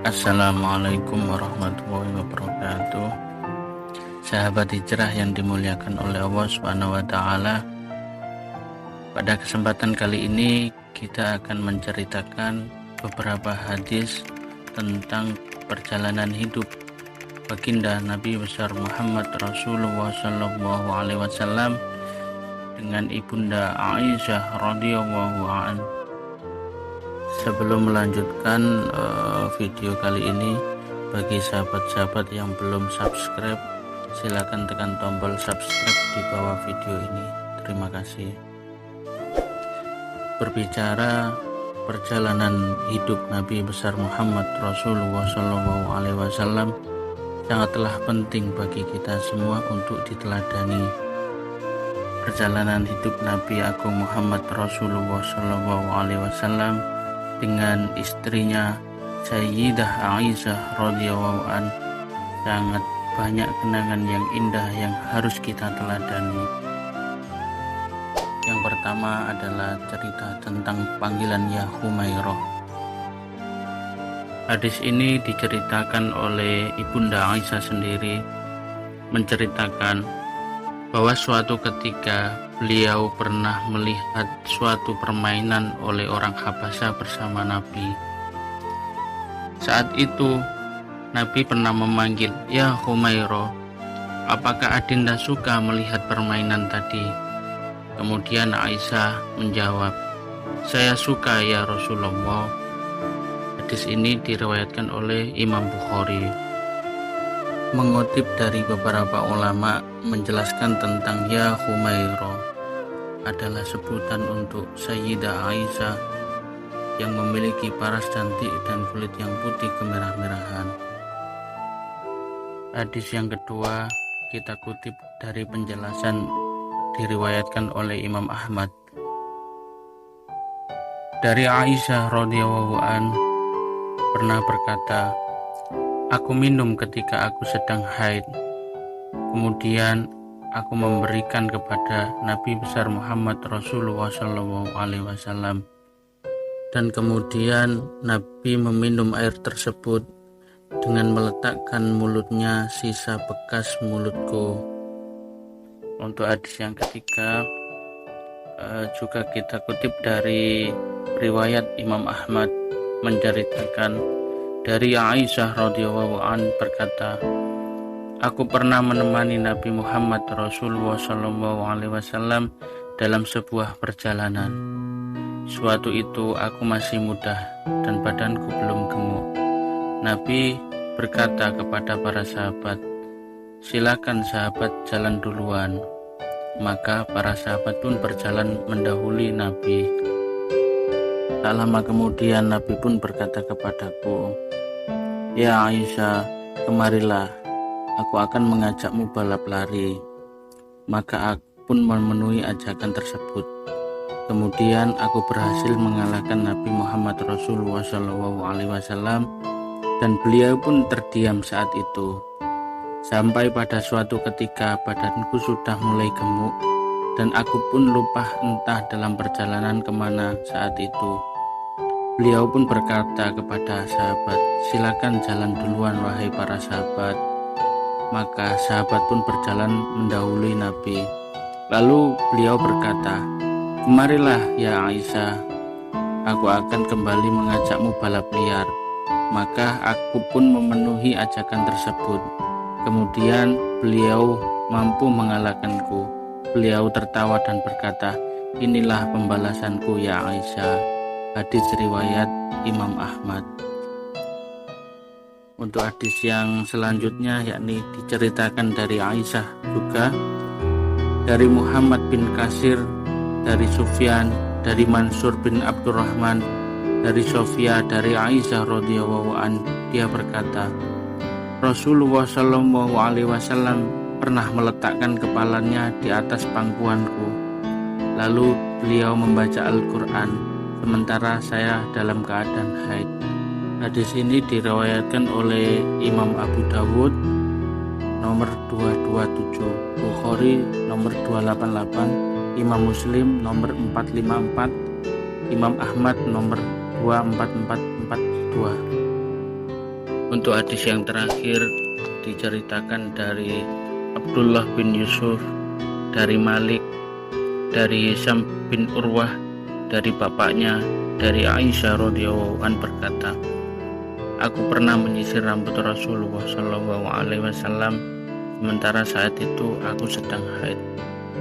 Assalamualaikum warahmatullahi wabarakatuh. Sahabat hijrah yang dimuliakan oleh Allah Subhanahu wa taala. Pada kesempatan kali ini kita akan menceritakan beberapa hadis tentang perjalanan hidup baginda Nabi besar Muhammad Rasulullah sallallahu alaihi wasallam dengan ibunda Aisyah radhiyallahu anha. Sebelum melanjutkan video kali ini, bagi sahabat-sahabat yang belum subscribe, silakan tekan tombol subscribe di bawah video ini. Terima kasih. Berbicara perjalanan hidup Nabi besar Muhammad Rasulullah SAW sangatlah penting bagi kita semua untuk diteladani. Perjalanan hidup Nabi Agung Muhammad Rasulullah SAW dengan istrinya Sayyidah Aisyah radhiyallahu an, sangat banyak kenangan yang indah yang harus kita teladani. Yang pertama adalah cerita tentang panggilan Ya Humairah. Hadis ini diceritakan oleh ibunda Aisyah sendiri, menceritakan bahwa suatu ketika beliau pernah melihat suatu permainan oleh orang Habasyah bersama Nabi. Saat itu Nabi pernah memanggil, "Ya Humairah, apakah adinda suka melihat permainan tadi?" Kemudian Aisyah menjawab, "Saya suka ya Rasulullah." Hadis ini diriwayatkan oleh Imam Bukhari. Mengutip dari beberapa ulama menjelaskan tentang Ya Humairah adalah sebutan untuk Sayyidah Aisyah yang memiliki paras cantik dan kulit yang putih kemerah-merahan. Hadis yang kedua kita kutip dari penjelasan diriwayatkan oleh Imam Ahmad. Dari Aisyah radhiyallahu an pernah berkata, "Aku minum ketika aku sedang haid. Kemudian aku memberikan kepada Nabi besar Muhammad Rasulullah SAW. Dan kemudian Nabi meminum air tersebut dengan meletakkan mulutnya sisa bekas mulutku." Untuk hadis yang ketiga juga kita kutip dari riwayat Imam Ahmad menceritakan dari Aisyah radhiyallahu an berkata, "Aku pernah menemani Nabi Muhammad Rasulullah SAW dalam sebuah perjalanan. Suatu itu aku masih muda dan badanku belum gemuk. Nabi berkata kepada para sahabat, 'Silakan sahabat jalan duluan.' Maka para sahabat pun berjalan mendahului Nabi. Tak lama kemudian Nabi pun berkata kepadaku, 'Ya Aisyah, kemarilah, aku akan mengajakmu balap lari.' Maka aku pun memenuhi ajakan tersebut. Kemudian aku berhasil mengalahkan Nabi Muhammad Rasulullah SAW dan beliau pun terdiam saat itu. Sampai pada suatu ketika badanku sudah mulai gemuk dan aku pun lupa entah dalam perjalanan kemana saat itu. Beliau pun berkata kepada sahabat, 'Silakan jalan duluan wahai para sahabat.' Maka sahabat pun berjalan mendahului Nabi. Lalu beliau berkata, 'Kemarilah ya Aisyah, aku akan kembali mengajakmu balap liar.' Maka aku pun memenuhi ajakan tersebut. Kemudian beliau mampu mengalahkanku. Beliau tertawa dan berkata, 'Inilah pembalasanku ya Aisyah.' Hadis riwayat Imam Ahmad. Untuk hadis yang selanjutnya yakni diceritakan dari Aisyah juga, dari Muhammad bin Kasir, dari Sufyan, dari Mansur bin Abdurrahman, dari Sofia, dari Aisyah radhiyallahu an, dia berkata, Rasulullah SAW pernah meletakkan kepalanya di atas pangkuanku. Lalu beliau membaca Al-Quran, sementara saya dalam keadaan haid. Hadis ini diriwayatkan oleh Imam Abu Dawud nomor 227, Bukhari nomor 288, Imam Muslim nomor 454, Imam Ahmad nomor 24442. Untuk hadis yang terakhir diceritakan dari Abdullah bin Yusuf, dari Malik, dari Hisam bin Urwah, dari bapaknya, dari Aisyah radhiyallahu anha berkata, aku pernah menyisir rambut Rasulullah SAW sementara saat itu aku sedang haid.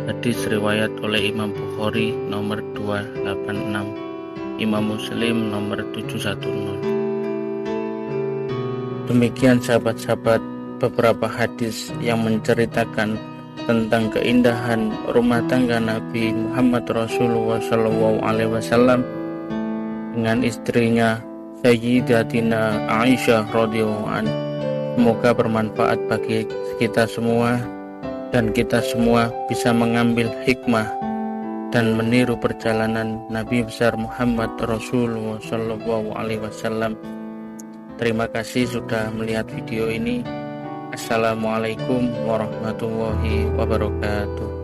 Hadis riwayat oleh Imam Bukhari nomor 286, Imam Muslim nomor 710. Demikian sahabat-sahabat beberapa hadis yang menceritakan tentang keindahan rumah tangga Nabi Muhammad Rasulullah SAW dengan istrinya Sayyidatina Aisyah radhiyallahu anha. Semoga bermanfaat bagi kita semua dan kita semua bisa mengambil hikmah dan meniru perjalanan Nabi besar Muhammad Rasulullah SAW. Terima kasih sudah melihat video ini. Assalamualaikum warahmatullahi wabarakatuh.